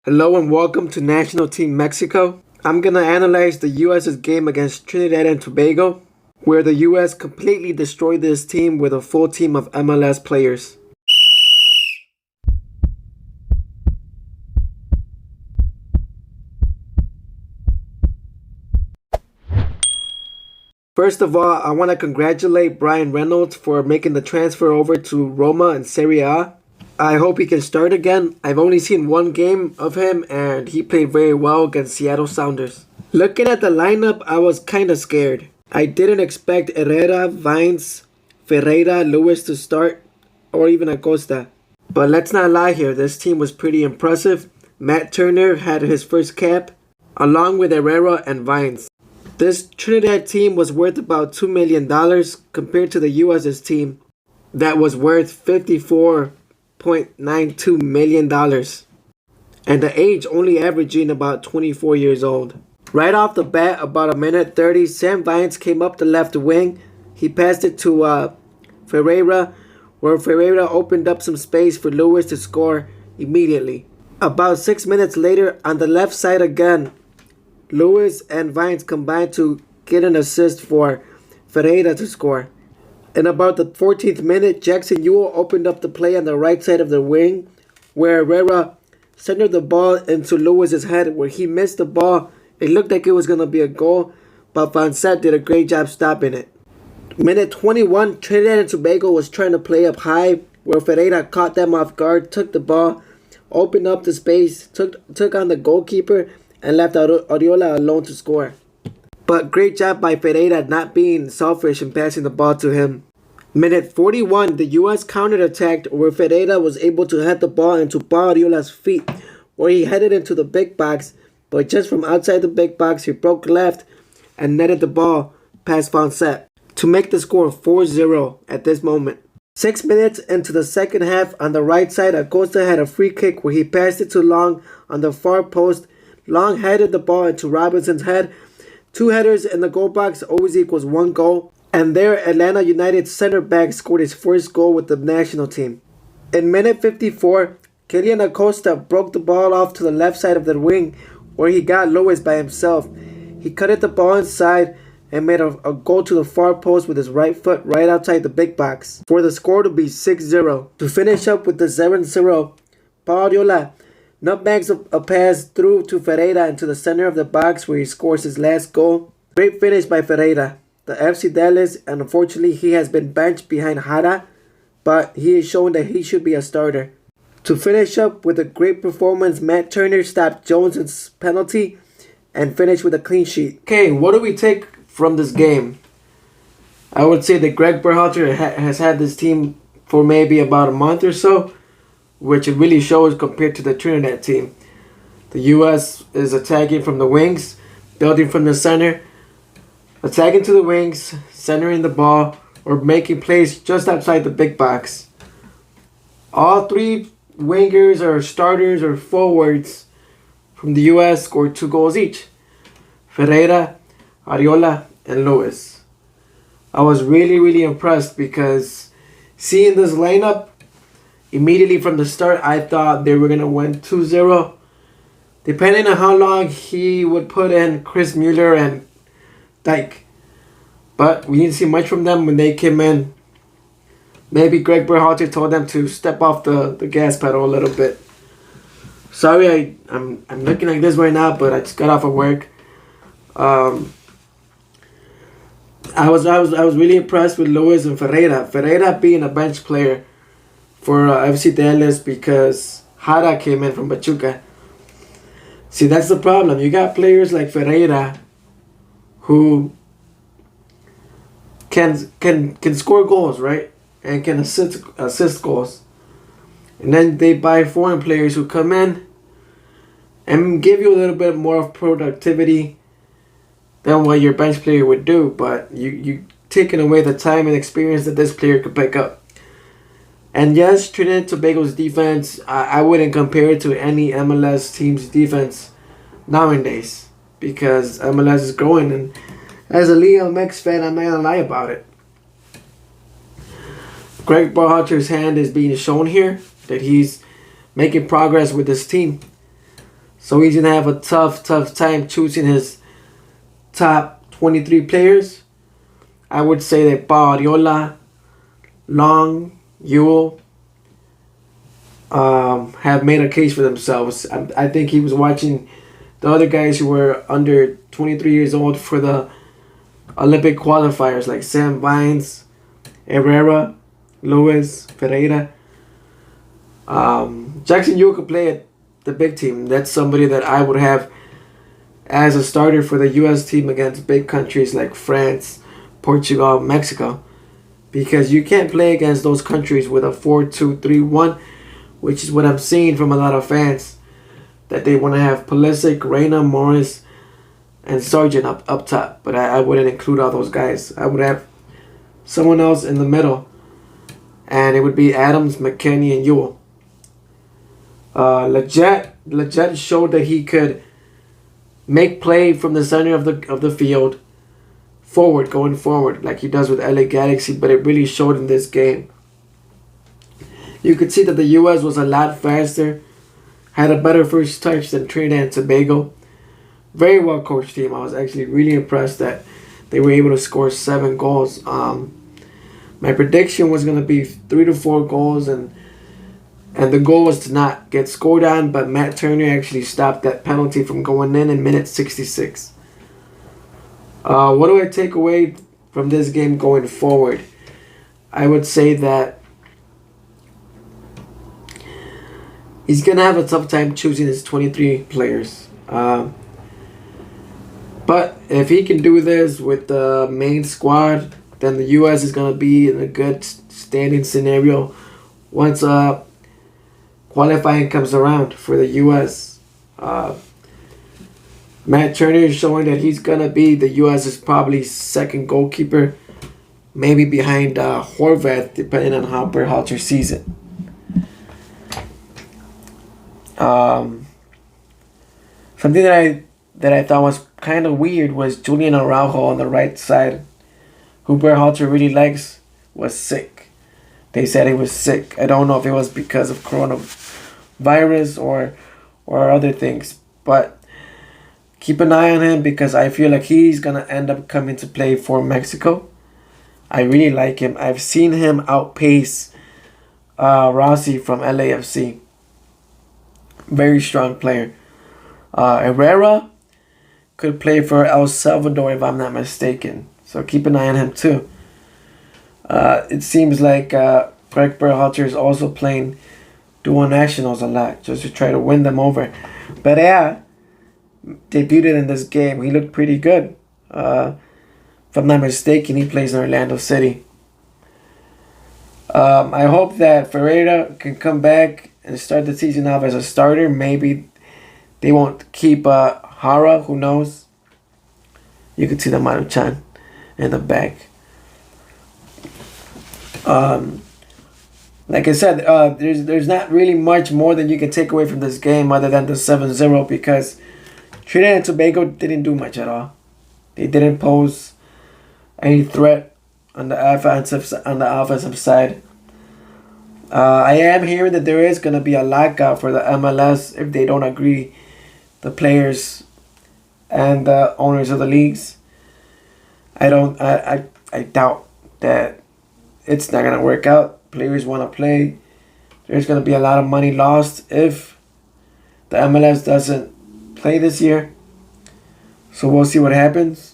Hello and welcome to National Team Mexico. I'm going to analyze the US's game against Trinidad and Tobago, where the US completely destroyed this team with a full team of MLS players. First of all, I want to congratulate Brian Reynolds for making the transfer over to Roma and Serie A. I hope he can start again. I've only seen one game of him and he played very well against Seattle Sounders. Looking at the lineup, I was kind of scared. I didn't expect Herrera, Vines, Ferreira, Lewis to start, or even Acosta. But let's not lie here, this team was pretty impressive. Matt Turner had his first cap, along with Herrera and Vines. This Trinidad team was worth about $2 million compared to the US's team that was worth $54.92 million. And the age only averaging about 24 years old. Right off the bat, about a minute 30, Sam Vines came up the left wing. He passed it to Ferreira, where Ferreira opened up some space for Lewis to score immediately. About 6 minutes later, on the left side again, Lewis and Vines combined to get an assist for Ferreira to score. In about the 14th minute, Jackson Ewell opened up the play on the right side of the wing, where Herrera centered the ball into Lewis's head, where he missed the ball. It looked like it was going to be a goal, but Vanset did a great job stopping it. Minute 21, Trinidad and Tobago was trying to play up high, where Ferreira caught them off guard, took the ball, opened up the space, took on the goalkeeper, and left Oriola alone to score. But great job by Ferreira not being selfish and passing the ball to him. Minute 41, the US counterattacked where Ferreira was able to head the ball into Oriola's feet, where he headed into the big box, but just from outside the big box he broke left and netted the ball past Vanset to make the score 4-0 at this moment. 6 minutes into the second half, on the right side, Acosta had a free kick where he passed it to Long on the far post. Long headed the ball into Robinson's head. 2 headers in the goal box always equals 1 goal. And there, Atlanta United center back scored his first goal with the national team. In minute 54, Kylian Acosta broke the ball off to the left side of the wing, where he got Lewis by himself. He cutted the ball inside and made a goal to the far post with his right foot right outside the big box for the score to be 6-0. To finish up with the 7-0, Oriola nutmegs a pass through to Ferreira into the center of the box where he scores his last goal. Great finish by Ferreira, the FC Dallas, and unfortunately he has been benched behind Jara, but he is showing that he should be a starter. To finish up with a great performance, Matt Turner stopped Jones' penalty and finished with a clean sheet. Okay, what do we take from this game? I would say that Greg Berhalter has had this team for maybe about a month or so, which it really shows compared to the Trinidad team. The US is attacking from the wings, building from the center, attacking to the wings, centering the ball, or making plays just outside the big box. All 3 wingers or starters or forwards from the US scored 2 goals each. Ferreira, Oriola, and Lewis. I was really impressed because seeing this lineup, immediately from the start, I thought they were going to win 2-0. Depending on how long he would put in Chris Mueller and Dyke. But we didn't see much from them when they came in. Maybe Greg Berhalter told them to step off the gas pedal a little bit. Sorry, I'm looking like this right now, but I just got off of work. I was really impressed with Lewis and Ferreira. Ferreira being a bench player for FC Dallas because Jara came in from Pachuca. See, that's the problem. You got players like Ferreira who can score goals, right? And can assist goals. And then they buy foreign players who come in and give you a little bit more of productivity than what your bench player would do. But you taking away the time and experience that this player could pick up. And yes, Trinidad and Tobago's defense, I wouldn't compare it to any MLS team's defense nowadays because MLS is growing. And as a Leo Mex fan, I'm not going to lie about it. Greg Berhalter's hand is being shown here, that he's making progress with this team. So he's going to have a tough time choosing his top 23 players. I would say that Barriola, Long, Ewell have made a case for themselves. I think he was watching the other guys who were under 23 years old for the Olympic qualifiers, like Sam Vines, Herrera, Lewis, Ferreira. Jackson Ewell could play at the big team. That's somebody that I would have as a starter for the U.S. team against big countries like France, Portugal, Mexico. Because you can't play against those countries with a 4-2-3-1, which is what I'm seeing from a lot of fans. That they want to have Pulisic, Reina, Morris, and Sargent up top. But I wouldn't include all those guys. I would have someone else in the middle. And it would be Adams, McKennie, and Ewell. Leggett showed that he could make play from the center of the field going forward, like he does with LA Galaxy, but it really showed in this game. You could see that the U.S. was a lot faster, had a better first touch than Trinidad and Tobago. Very well coached team. I was actually really impressed that they were able to score 7 goals. My prediction was going to be 3 to 4 goals, and the goal was to not get scored on, but Matt Turner actually stopped that penalty from going in minute 66. What do I take away from this game going forward? I would say that he's going to have a tough time choosing his 23 players. But if he can do this with the main squad, then the U.S. is going to be in a good standing scenario once qualifying comes around for the U.S. Matt Turner is showing that he's going to be the U.S.'s probably second goalkeeper, maybe behind Horvath, depending on how Berhalter's season. Something that I thought was kind of weird was Julian Araujo on the right side, who Berhalter really likes, was sick. They said he was sick. I don't know if it was because of coronavirus or other things, but keep an eye on him because I feel like he's going to end up coming to play for Mexico. I really like him. I've seen him outpace Rossi from LAFC. Very strong player. Herrera could play for El Salvador if I'm not mistaken. So keep an eye on him too. It seems like Greg Berhalter is also playing dual nationals a lot just to try to win them over. But yeah, debuted in this game. He looked pretty good. If I'm not mistaken, he plays in Orlando City. I hope that Ferreira can come back and start the season off as a starter. Maybe they won't keep Hara. Who knows? You can see the Maruchan in the back. Like I said, there's not really much more than you can take away from this game other than the 7-0 because Trinidad and Tobago didn't do much at all. They didn't pose any threat on the offensive side. I am hearing that there is going to be a lockout for the MLS if they don't agree, the players and the owners of the leagues. I doubt that it's not going to work out. Players want to play. There's going to be a lot of money lost if the MLS doesn't play this year. So we'll see what happens.